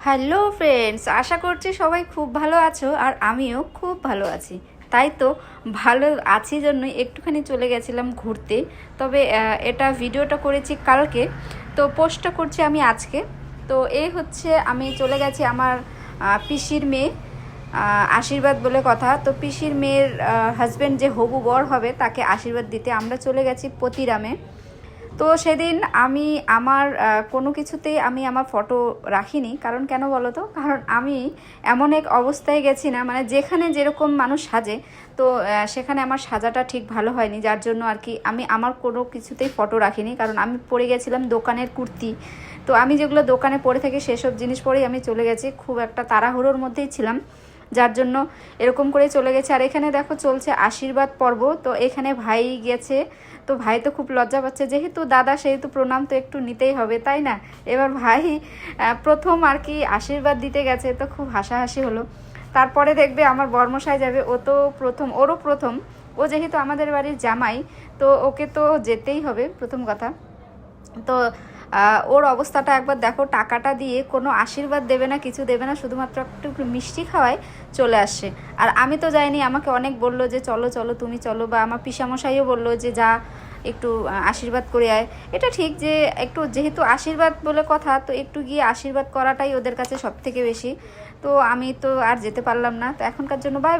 Hello friends, আশা করছি সবাই খুব ভালো আছো আর আমিও খুব ভালো আছি। তাই তো ভালো আছি জন্যই একটুখানি চলে গেছিলাম ঘুরতে। তবে এটা ভিডিওটা করেছি কালকে, তো পোস্টটা করছি আমি আজকে। তো এই হচ্ছে আমি চলে গেছি আমার পিসির মেয়ে, আশীর্বাদ বলে কথা। তো পিসির মেয়ের হাজব্যান্ড যে হবু বর হবে তাকে আশীর্বাদ দিতে আমরা চলে গেছি পতিরামে। তো সেদিন আমি আমার কোনো কিছুতেই আমি আমার ফটো রাখিনি, কারণ কেন বলো তো, কারণ আমি এমন এক অবস্থায় গেছি না, মানে যেখানে যেরকম মানুষ সাজে, তো সেখানে আমার সাজাটা ঠিক ভালো হয়নি, যার জন্য আর কি আমি আমার কোনো কিছুতেই ফটো রাখিনি। কারণ আমি পরে গেছিলাম দোকানের কুর্তি, তো আমি যেগুলো দোকানে পরে থাকি সেসব জিনিস পরেই আমি চলে গেছি, খুব একটা তাড়াহুড়োর মধ্যেই ছিলাম, যার জন্য এরকম করে চলে গেছে। আর এখানে দেখো চলছে আশীর্বাদ পর্ব, তো এখানে ভাই গেছে। তো ভাই তো খুব লজ্জা পাচ্ছে, যেহেতু দাদা সেহেতু প্রণাম তো একটু নিতেই হবে, তাই না? এবার ভাই প্রথম আর কি আশীর্বাদ দিতে গেছে, তো খুব হাসাহাসি হলো। তারপরে দেখবে আমার বর্মশাই যাবে, ও তো প্রথম, ওরও প্রথম, ও যেহেতু আমাদের বাড়ির জামাই, তো ওকে তো যেতেই হবে প্রথম কথা। তো ওর অবস্থাটা একবার দেখো, টাকাটা দিয়ে কোনো আশীর্বাদ দেবে না, কিছু দেবে না, শুধুমাত্র একটু একটু মিষ্টি খাওয়ায় চলে আসছে। আর আমি তো যাইনি, আমাকে অনেক বললো যে চলো চলো তুমি চলো, বা আমার পিসামশাইও বললো যে যা একটু আশীর্বাদ করে আয়। এটা ঠিক যে একটু যেহেতু আশীর্বাদ বলে কথা, তো একটু গিয়ে আশীর্বাদ করাটাই ওদের কাছে সব থেকে বেশি। তো আমি তো আর যেতে পারলাম না, তো এখনকার জন্য বাই।